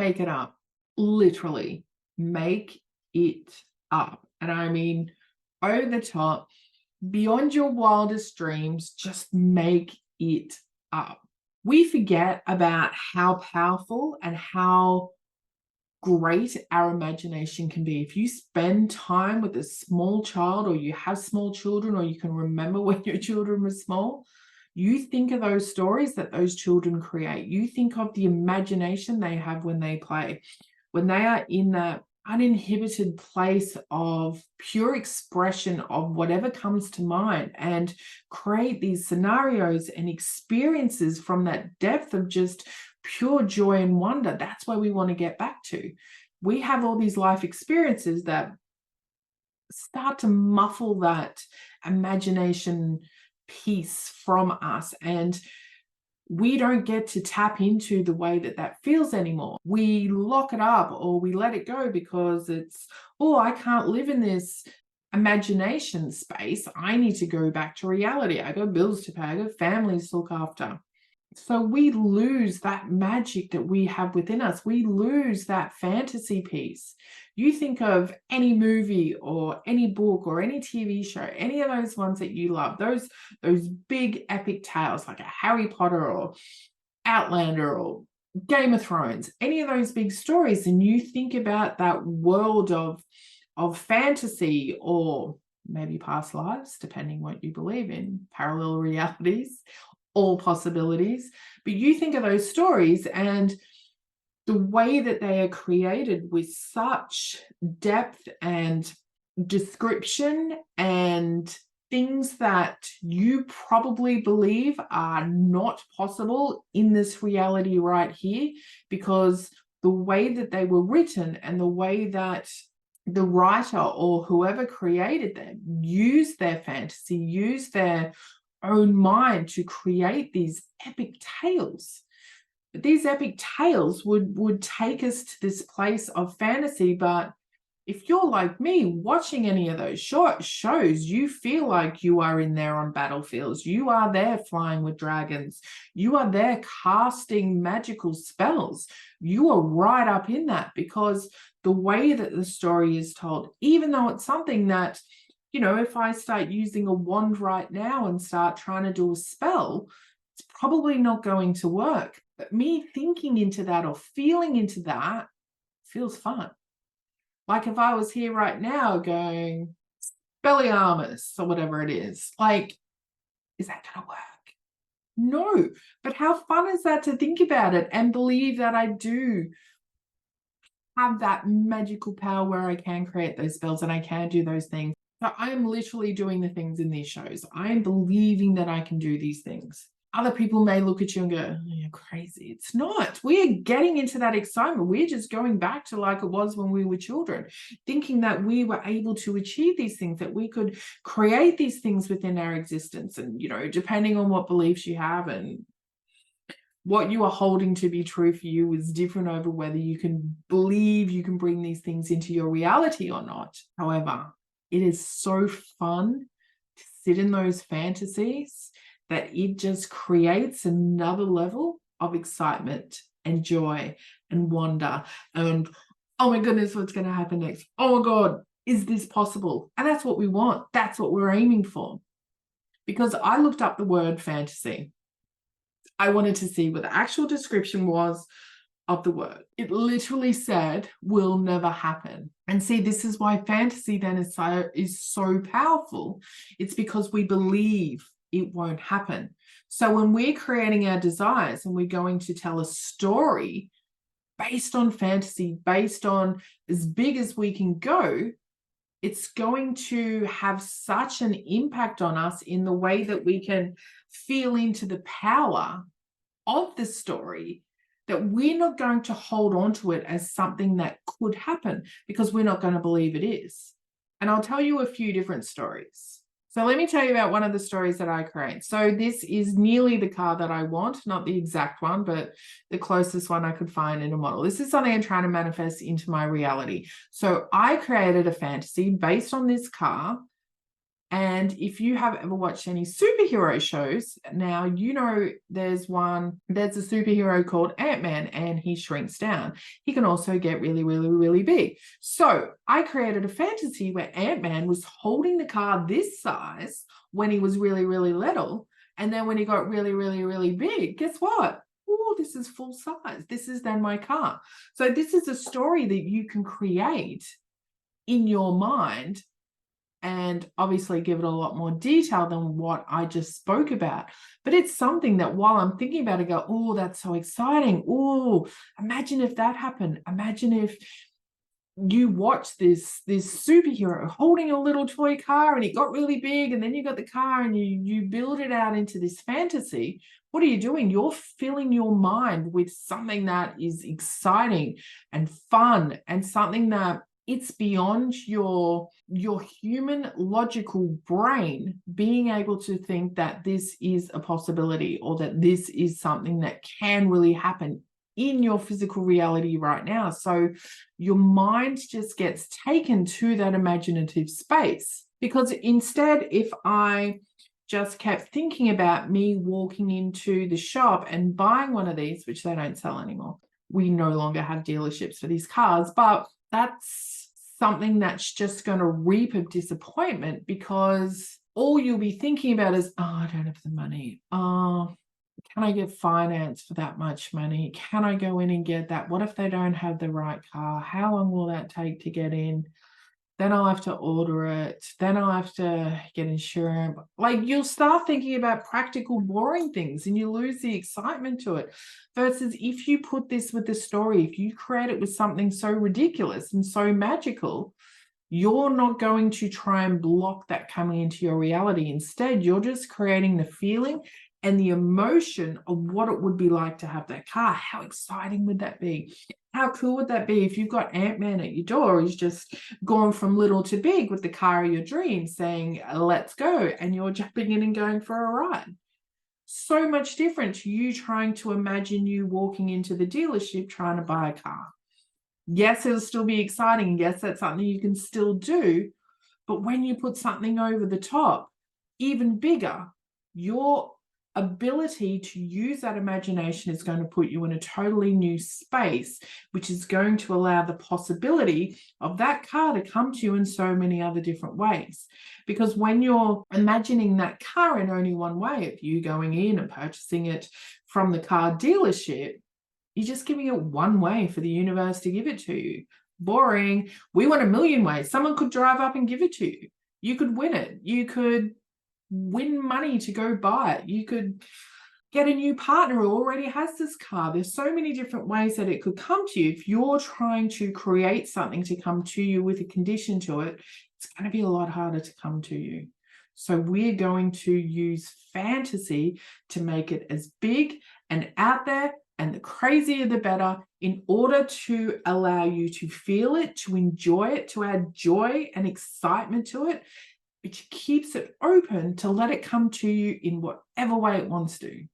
make it up. Literally, make it up. And I mean, over the top, beyond your wildest dreams, just make it up. We forget about how powerful and how great our imagination can be. If you spend time with a small child, or you have small children, or you can remember when your children were small, you think of those stories that those children create. You think of the imagination they have when they play, when they are in that uninhibited place of pure expression of whatever comes to mind, and create these scenarios and experiences from that depth of just pure joy and wonder. That's where we want to get back to. We have all these life experiences that start to muffle that imagination piece from us, and we don't get to tap into the way that that feels anymore. We lock it up, or we let it go because it's, oh, I can't live in this imagination space. I need to go back to reality. I got bills to pay. I got families to look after. So we lose that magic that we have within us. We lose that fantasy piece. You think of any movie or any book or any TV show, any of those ones that you love, those big epic tales like a Harry Potter or Outlander or Game of Thrones, any of those big stories, and you think about that world of fantasy, or maybe past lives, depending what you believe in, parallel realities, all possibilities. But you think of those stories and the way that they are created with such depth and description, and things that you probably believe are not possible in this reality right here, because the way that they were written and the way that the writer or whoever created them used their fantasy, used their own mind to create these epic tales. But these epic tales would take us to this place of fantasy. But if you're like me, watching any of those shows, you feel like you are in there on battlefields. You are there flying with dragons. You are there casting magical spells. You are right up in that, because the way that the story is told, even though it's something that, you know, if I start using a wand right now and start trying to do a spell, it's probably not going to work. But me thinking into that or feeling into that feels fun. Like if I was here right now going, Expelliarmus or whatever it is, like, is that going to work? No. But how fun is that to think about it and believe that I do have that magical power where I can create those spells and I can do those things. So I am literally doing the things in these shows. I am believing that I can do these things. Other people may look at you and go, oh, you're crazy. It's not. We are getting into that excitement. We're just going back to like it was when we were children, thinking that we were able to achieve these things, that we could create these things within our existence. And, you know, depending on what beliefs you have and what you are holding to be true for you is different over whether you can believe you can bring these things into your reality or not. However, it is so fun to sit in those fantasies that it just creates another level of excitement and joy and wonder. And, oh my goodness, what's going to happen next? Oh my God, is this possible? And that's what we want. That's what we're aiming for. Because I looked up the word fantasy. I wanted to see what the actual description was of the word. It literally said, will never happen. And see, this is why fantasy then is so powerful. It's because we believe it won't happen. So when we're creating our desires and we're going to tell a story based on fantasy, based on as big as we can go, it's going to have such an impact on us in the way that we can feel into the power of the story, that we're not going to hold on to it as something that could happen, because we're not going to believe it is. And I'll tell you a few different stories. So let me tell you about one of the stories that I create. So this is nearly the car that I want, not the exact one, but the closest one I could find in a model. This is something I'm trying to manifest into my reality. So I created a fantasy based on this car, And if you have ever watched any superhero shows, now you know there's a superhero called Ant-Man, and he shrinks down. He can also get really, really, really big. So I created a fantasy where Ant-Man was holding the car this size when he was really, really little. And then when he got really, really, really big, guess what? Oh, this is full size. This is then my car. So this is a story that you can create in your mind, and obviously give it a lot more detail than what I just spoke about. But it's something that while I'm thinking about it, I go, oh, that's so exciting. Oh, imagine if that happened. Imagine if you watch this superhero holding a little toy car and it got really big, and then you got the car and you build it out into this fantasy. What are you doing? You're filling your mind with something that is exciting and fun, and something that it's beyond your human logical brain being able to think that this is a possibility, or that this is something that can really happen in your physical reality right now. So your mind just gets taken to that imaginative space. Because instead, if I just kept thinking about me walking into the shop and buying one of these, which they don't sell anymore, we no longer have dealerships for these cars, but that's something that's just going to reap a disappointment, because all you'll be thinking about is, oh, I don't have the money. Oh, can I get finance for that much money? Can I go in and get that? What if they don't have the right car? How long will that take to get in? Then I'll have to order it. Then I'll have to get insurance. Like, you'll start thinking about practical, boring things, and you lose the excitement to it. Versus if you put this with the story, if you create it with something so ridiculous and so magical, you're not going to try and block that coming into your reality. Instead, you're just creating the feeling and the emotion of what it would be like to have that car. How exciting would that be? How cool would that be if you've got Ant-Man at your door? He's just gone from little to big with the car of your dreams, saying, let's go. And you're jumping in and going for a ride. So much different to you trying to imagine you walking into the dealership trying to buy a car. Yes, it'll still be exciting. Yes, that's something you can still do. But when you put something over the top, even bigger, your ability to use that imagination is going to put you in a totally new space, which is going to allow the possibility of that car to come to you in so many other different ways. Because when you're imagining that car in only one way, of you going in and purchasing it from the car dealership, you're just giving it one way for the universe to give it to you. Boring. We want a million ways. Someone could drive up and give it to you. You could win it. You could win money to go buy it. You could get a new partner who already has this car. There's so many different ways that it could come to you. If you're trying to create something to come to you with a condition to it, it's going to be a lot harder to come to you. So we're going to use fantasy to make it as big and out there, and the crazier the better, in order to allow you to feel it, to enjoy it, to add joy and excitement to it, which keeps it open to let it come to you in whatever way it wants to.